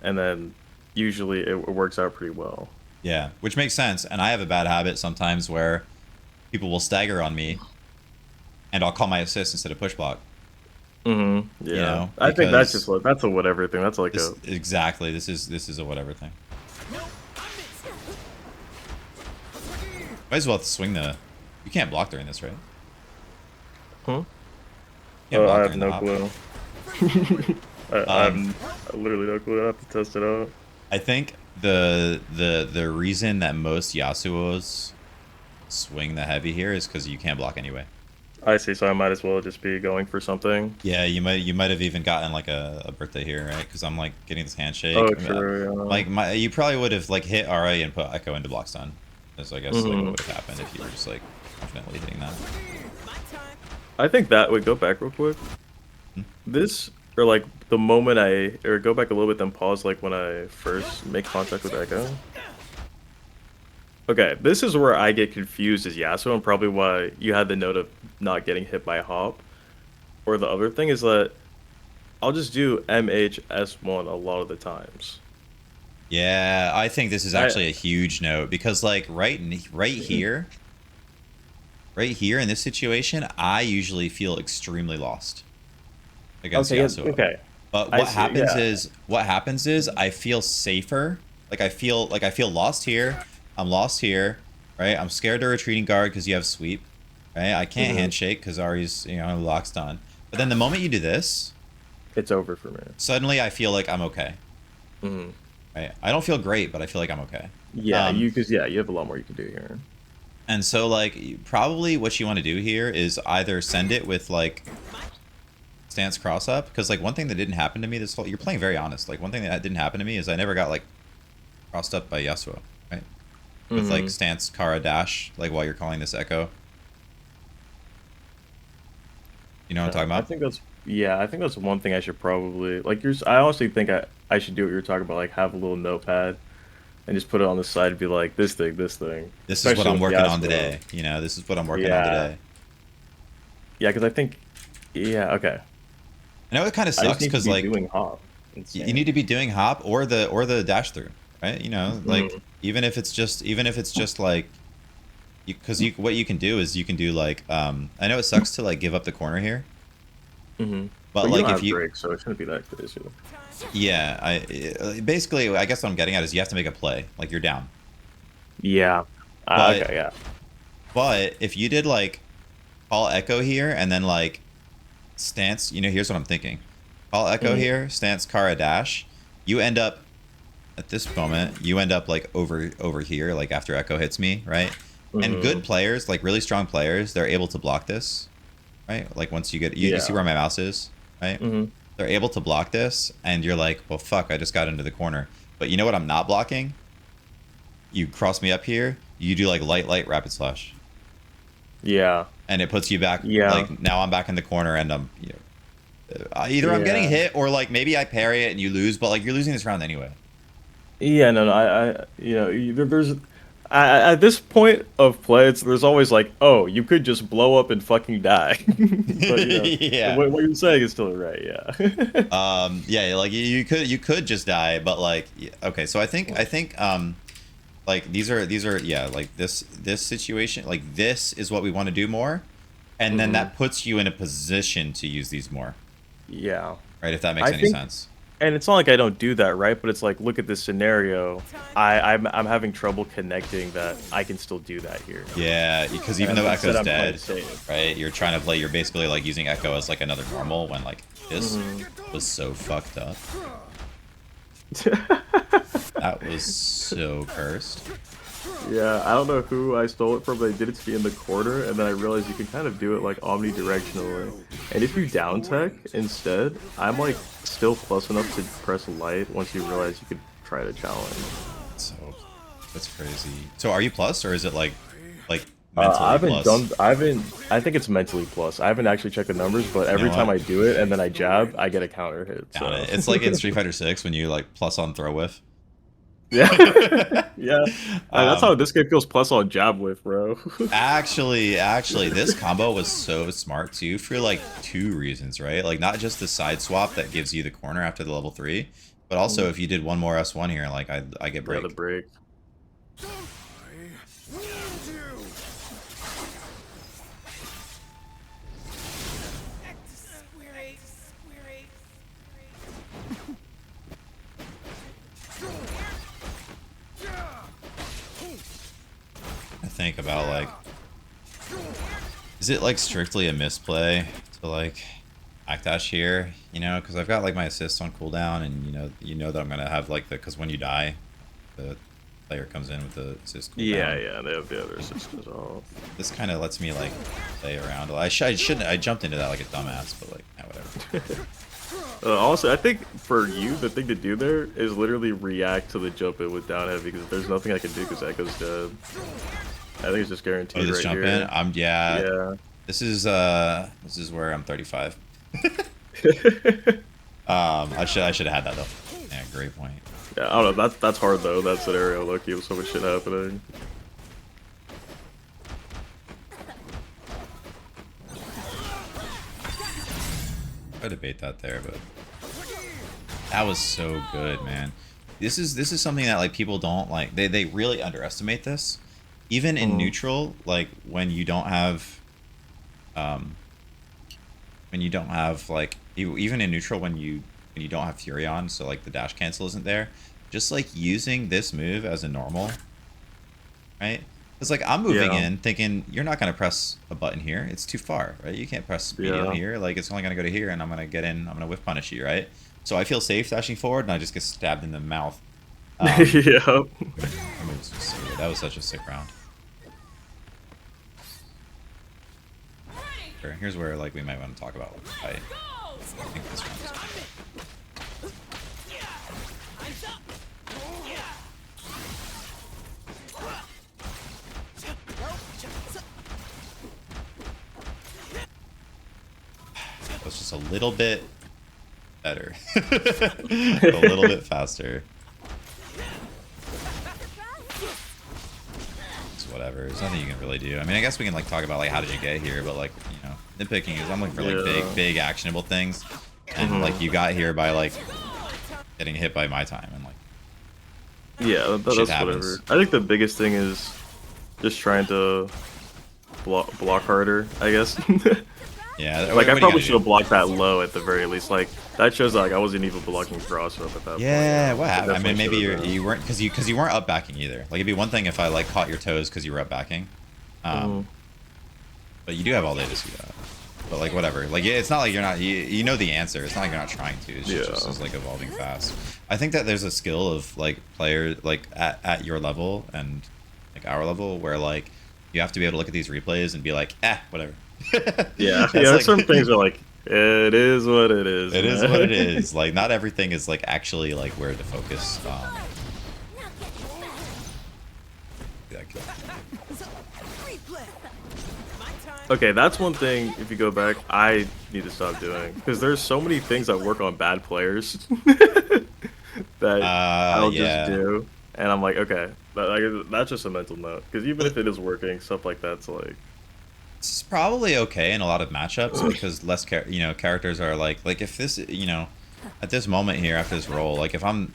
and then usually it works out pretty well. Yeah, which makes sense. And I have a bad habit sometimes where people will stagger on me, and I'll call my assist instead of push block. Yeah, I think that's a whatever thing. That's like exactly. This is a whatever thing. Might as well swing the. You can't block during this, right? I have no clue. I have literally no clue. I have to test it out. I think the reason that most Yasuos swing the heavy here is because you can't block anyway. I see. So I might as well just be going for something. Yeah, you might have even gotten like a birthday here, right? Because I'm like getting this handshake. Oh, I mean, true. like you probably would have like hit RA and put Echo into block stun. That's I guess like what Mhm. would have happened if you were just like confidently hitting that. I think that would go back real quick. Hmm? This or like the moment or go back a little bit, then pause like when I first make contact with Echo. Okay, this is where I get confused as Yasuo, and probably why you had the note of not getting hit by Hop. Or the other thing is that I'll just do MHS1 a lot of the times. Yeah, I think this is actually a huge note because like right here, right here in this situation, I usually feel extremely lost against Yasuo. Okay. But I see, yeah. what happens is I feel safer. Like I feel lost here. I'm lost here, right? I'm scared to retreating guard because you have sweep, right? I can't handshake because Ari's locked on. But then the moment you do this, It's over for me. suddenly I feel like I'm okay. Mhm. Right? I don't feel great, but I feel like I'm okay. Yeah, you have a lot more you can do here. And so like probably what you want to do here is either send it with like stance cross up, because like one thing that didn't happen to me this whole, you're playing very honest, like one thing that didn't happen to me is I never got like crossed up by Yasuo, right? With like stance Kara dash, like while you're calling this Echo. You know what I'm talking about? I think that's one thing I should probably like. I honestly think I should do what you're talking about, like have a little notepad and just put it on the side and be like this thing. This is what Especially I'm with working on Yasuo. today. This is what I'm working on today. Yeah, because I think, okay. I know it kind of sucks because like doing hop. you need to be doing hop or the dash through, right? Like even if it's just like because what you can do is you can do like I know it sucks to like give up the corner here, but like if you Drake, so it shouldn't be that crazy. Yeah, basically I guess what I'm getting at is you have to make a play, like you're down. Yeah. Okay, yeah. But if you did like call Echo here and then like stance, here's what I'm thinking. Call Echo here, stance Kara dash, you end up at this moment, you end up like over here, like after Echo hits me, right? And good players, like really strong players, they're able to block this, right? Like once you get, you see where my mouse is, right? They're able to block this, and you're like, well, fuck, I just got into the corner. But you know what I'm not blocking? You cross me up here, you do like light, rapid slash. Yeah. And it puts you back, like now I'm back in the corner, and I'm, either I'm getting hit, or like maybe I parry it and you lose, but like you're losing this round anyway. Yeah, no, there's at this point of play, there's always like, oh, you could just blow up and fucking die. But what you're saying is still right, yeah. Yeah, like you could just die, but like okay, so I think like these are like this situation, like this is what we want to do more, and then that puts you in a position to use these more. Yeah. Right, if that makes any sense. And it's not like I don't do that, right? But it's like, look at this scenario. I'm having trouble connecting that I can still do that here. Yeah, because even though Echo's dead, right? You're trying to play. You're basically like using Echo as like another normal when like this was so fucked up. That was so cursed. Yeah, I don't know who I stole it from, but I did it to be in the corner, and then I realized you can kind of do it like omnidirectionally. And if you down tech instead, I'm like still plus enough to press light once you realize you could try to challenge. So that's crazy. So are you plus, or is it like mentally plus? I think it's mentally plus. I haven't actually checked the numbers, but every time I do it and then I jab, I get a counter hit. So. It's like in Street Fighter 6 when you like plus on throw whiff. Yeah, yeah. That's how this game feels plus on jab with, bro. actually, this combo was so smart too for like two reasons, right? Like not just the side swap that gives you the corner after the level 3, but also if you did one more S1 here, like I get break. Yeah, the break. Think about like, is it like strictly a misplay to like backdash here, because I've got like my assists on cooldown, and you know that I'm gonna have like because when you die, the player comes in with the assist cooldown. Yeah, they have the other systems off. This kind of lets me like play around. I shouldn't. I jumped into that like a dumbass, but like, yeah, whatever. Also, I think for you, the thing to do there is literally react to the jump in with down heavy because there's nothing I can do because Echo's dead. I think it's just guaranteed Oh, this right jump here. in. Yeah. Yeah. This is where I'm 35. I should have had that though. Yeah, great point. Yeah, I don't know. That's hard though. That scenario, look, you have so much shit happening. I debate that there, but that was so good, man. This is something that like people don't like. They really underestimate this. Even in neutral, like when you don't have like even in neutral when you don't have Fury on, so like the dash cancel isn't there, just like using this move as a normal, right? It's like I'm moving in thinking you're not gonna press a button here, it's too far, right? You can't press medium here, like it's only gonna go to here and I'm gonna get in, I'm gonna whiff punish you, right? So I feel safe dashing forward and I just get stabbed in the mouth. Yeah. That was such a sick round. Here's where like we might want to talk about like, I think this round is good. It's just a little bit better. A little bit faster. It's whatever. There's nothing you can really do. I mean, I guess we can like talk about like how did you get here, but like, you know, nitpicking is I'm looking for like big actionable things. And like you got here by like getting hit by my time and like that's whatever. I think the biggest thing is just trying to block harder, I guess. Yeah, like I probably should have blocked that low at the very least. Like that shows like I wasn't even blocking cross up at that point. Yeah, what happened? I mean, maybe you weren't because you weren't up backing either. Like it'd be one thing if I like caught your toes because you were up backing, but you do have all day to see that. But like whatever, like it's not like you're not you know the answer. It's not like you're not trying to. It's just like evolving fast. I think that there's a skill of like players like at your level and like our level where like you have to be able to look at these replays and be like, whatever. Yeah, like, some things are like, it is what it is. It is what it is. Like, not everything is like actually like where to focus. Okay, that's one thing. If you go back, I need to stop doing because there's so many things that work on bad players that I'll just do, and I'm like, okay, that's just a mental note. Because even if it is working, stuff like that's like. It's probably okay in a lot of matchups because less characters are like if this at this moment here after this roll, like if I'm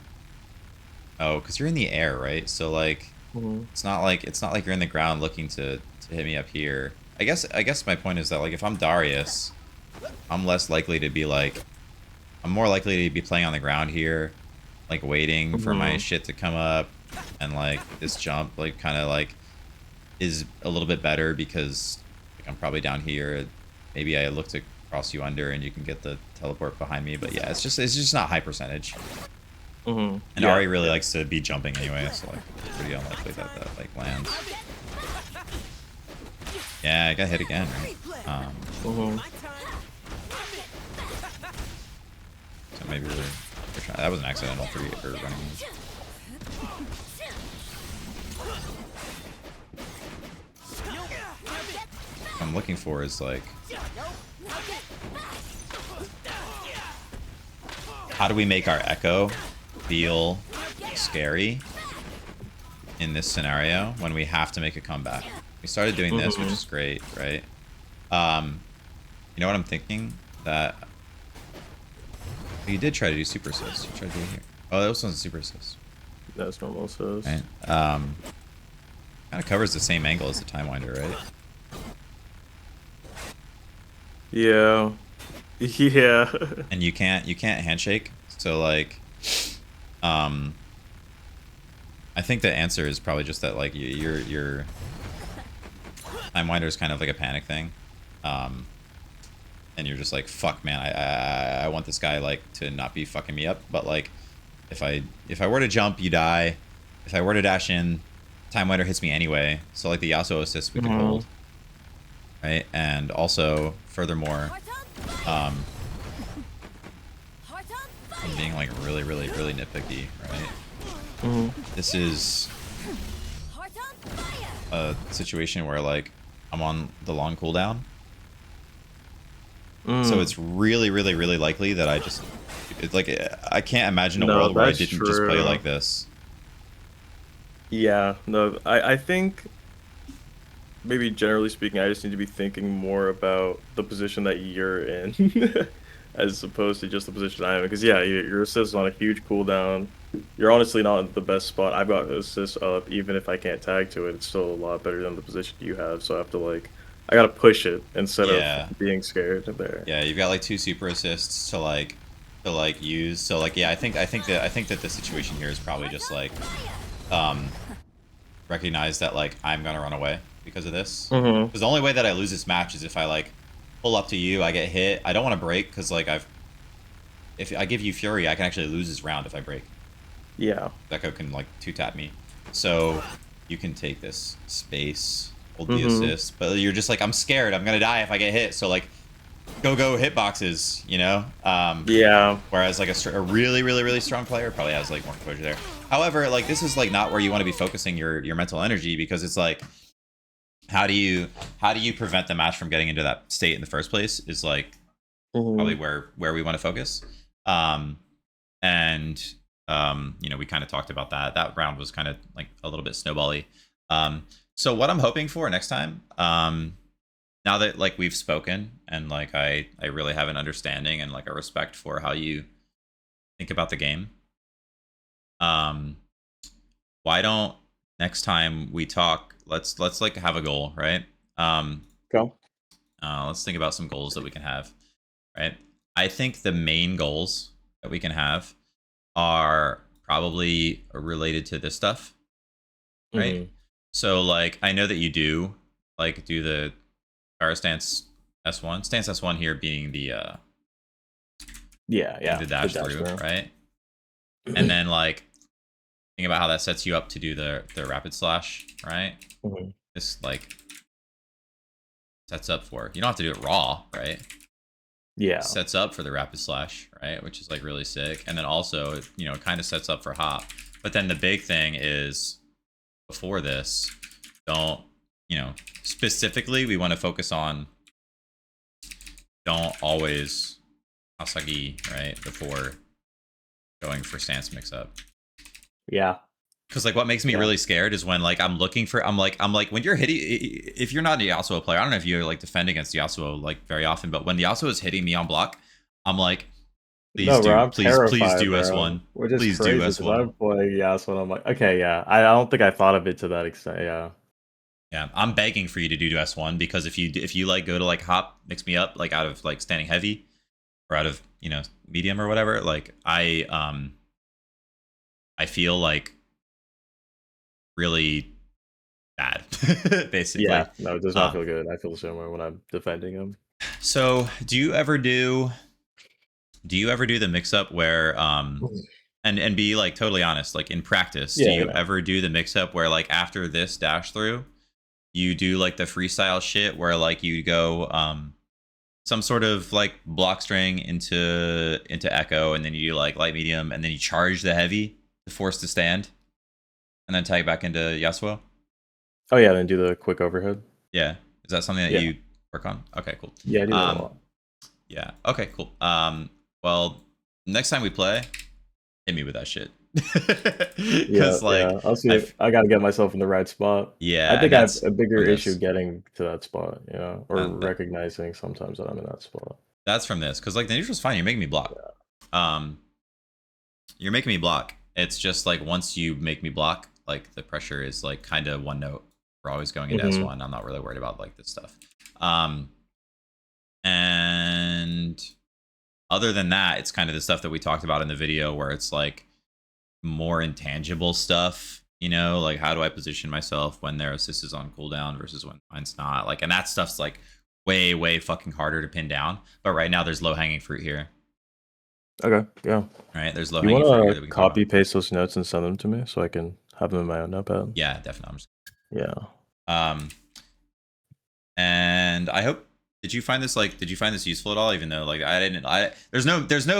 because you're in the air, right? So like it's not like you're in the ground looking to hit me up here. I guess my point is that like if I'm Darius, I'm less likely to be like I'm more likely to be playing on the ground here, like waiting for my shit to come up, and like this jump like kind of like is a little bit better because I'm probably down here. Maybe I look to cross you under and you can get the teleport behind me. But yeah, it's just not high percentage. And Ari really likes to be jumping anyway, so like it's pretty unlikely that like lands. Yeah, I got hit again, right? So maybe we're trying. That was an accidental running. What I'm looking for is like how do we make our Echo feel scary in this scenario when we have to make a comeback? We started doing this, which is great, right? You know what I'm thinking? That you did try to do super assist. You tried to do it here. Oh, that wasn't super assist. That's normal assist. Right. Kind of covers the same angle as the time winder, right? Yeah. Yeah. And you can't handshake. So like I think the answer is probably just that like your time winder is kind of like a panic thing. And you're just like, fuck man, I want this guy like to not be fucking me up, but like if I were to jump, you die. if I were to dash in, Time Waiter hits me anyway. So like the Yasuo assist we could hold, right? And also, furthermore, I'm being like really nitpicky, right? This is a situation where like I'm on the long cooldown, so it's really likely that it's like I can't imagine a world where I didn't just play like this. Yeah, no, I think maybe generally speaking, I just need to be thinking more about the position that you're in as opposed to just the position I am in. Because yeah, your assist is on a huge cooldown. You're honestly not in the best spot. I've got assist up, even if I can't tag to it, it's still a lot better than the position you have. So I have to like, I gotta push it instead of being scared there. Yeah, you've got like 2 super assists to use. So like, yeah, I think that the situation here is probably just like, recognize that like I'm gonna run away because of this. Because the only way that I lose this match is if I like pull up to you, I get hit. I don't want to break because like if I give you Fury, I can actually lose this round if I break. Yeah. Deco can like 2-tap me, so you can take this space, hold the assist, but you're just like, I'm scared, I'm gonna die if I get hit. So like, go hitboxes, you know? Yeah. Whereas like a really strong player probably has like more exposure there. However, like this is like not where you want to be focusing your mental energy, because it's like, how do you prevent the match from getting into that state in the first place is like probably where we want to focus. You know, we kind of talked about that. That round was kind of like a little bit snowbally. So what I'm hoping for next time, now that like we've spoken and like I really have an understanding and like a respect for how you think about the game, why don't next time we talk, let's like have a goal, right? Go. Let's think about some goals that we can have, right? I think the main goals that we can have are probably related to this stuff, right? So like, I know that you do the power stance S1, stance S1 here being the the dash through, right? And then like think about how that sets you up to do the rapid slash, right? This like sets up for, you don't have to do it raw, right? Yeah. Sets up for the rapid slash, right? Which is like really sick. And then also, you know, it kind of sets up for hop. But then the big thing is before this, don't, you know, specifically we want to focus on, don't always Asagi, right? Before going for stance mix up. Yeah. Because like what makes me really scared is when like I'm like when you're hitting, if you're not a Yasuo player, I don't know if you like defend against Yasuo like very often, but when the Yasuo is hitting me on block, I'm like, please do S1. Which is please crazy, do S1. I'm playing Yasuo and I'm like, okay, yeah. I don't think I thought of it to that extent, yeah. Yeah, I'm begging for you to do S1, because if you like go to like hop, mix me up like out of like standing heavy or out of, you know, medium or whatever, like I feel like really bad, basically. Yeah, no, it does not feel good. I feel similar when I'm defending him. So do you ever do the mix up where and be like totally honest, like in practice, do you ever do the mix up where like after this dash through you do like the freestyle shit where like you go some sort of like block string into echo, and then you do like light medium, and then you charge the heavy to force the stand, and then tag back into Yasuo? Oh yeah, then do the quick overhead. Yeah. Is that something that you work on? Okay, cool. Yeah, I do that a lot. Yeah. Okay, cool. Well, next time we play, hit me with that shit. Because I'll see. I gotta get myself in the right spot. Yeah. I think I have a bigger issue getting to that spot, you know, or recognizing sometimes that I'm in that spot. That's from this, because like the neutral's fine. You're making me block. You're making me block. It's just like once you make me block, like the pressure is like kind of one note. We're always going into S1. I'm not really worried about like this stuff. And other than that, it's kind of the stuff that we talked about in the video where it's like more intangible stuff, you know, like how do I position myself when their assist is on cooldown versus when mine's not, like, and that stuff's like way fucking harder to pin down. But right now there's low hanging fruit here. Okay, yeah. Right, there's low hanging fruit here that we can copy paste those notes and send them to me so I can have them in my own notepad. Yeah, definitely. Yeah. And I hope, did you find this useful at all? Even though like there's no,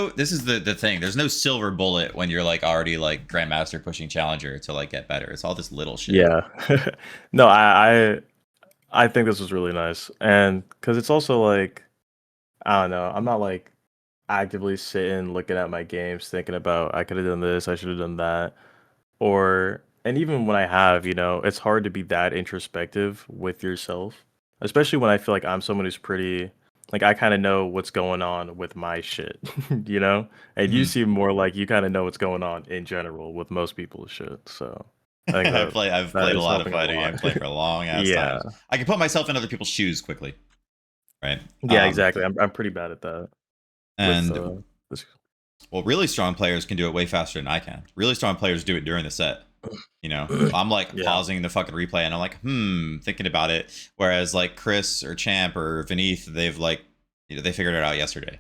this is the thing. There's no silver bullet when you're like already like Grandmaster pushing Challenger to like get better. It's all this little shit. Yeah. No, I think this was really nice. And because it's also like, I don't know, I'm not like actively sitting looking at my games thinking about I could have done this, I should have done that. And even when I have, it's hard to be that introspective with yourself, especially when I feel like I'm someone who's pretty, like I kind of know what's going on with my shit, you know? And you Mhm. seem more like you kind of know what's going on in general with most people's shit. So I think I've that played a is lot of helping a fighting lot. games, played for a long ass Yeah. time. I can put myself in other people's shoes quickly, right? Yeah, exactly. I'm pretty bad at that with And this. well, really strong players can do it way faster than I can. Really strong players do it during the set. You know, I'm like Yeah. pausing the fucking replay and I'm like, thinking about it. Whereas like Chris or Champ or Vineeth, they've like, they figured it out yesterday.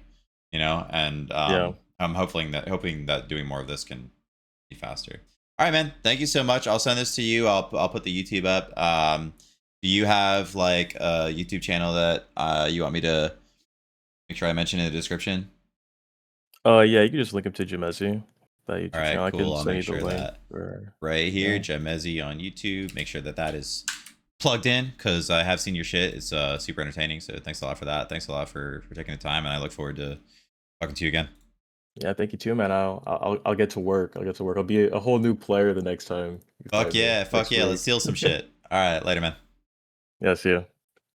You know, and Yeah. I'm hoping that doing more of this can be faster. All right, man. Thank you so much. I'll send this to you. I'll put the YouTube up. Do you have like a YouTube channel that you want me to make sure I mention in the description? Yeah, you can just link him to Jahmezi, that YouTube All right, channel. I cool. can I'll send make you the sure link that for right here, yeah. Jahmezi on YouTube. Make sure that is plugged in because I have seen your shit. It's super entertaining. So thanks a lot for that. Thanks a lot for taking the time, and I look forward to talking to you again. Yeah, thank you too, man. I'll get to work. I'll get to work. I'll be a whole new player the next time you Fuck fight me yeah, next Let's week. steal some shit. All right, later, man. Yeah, see ya.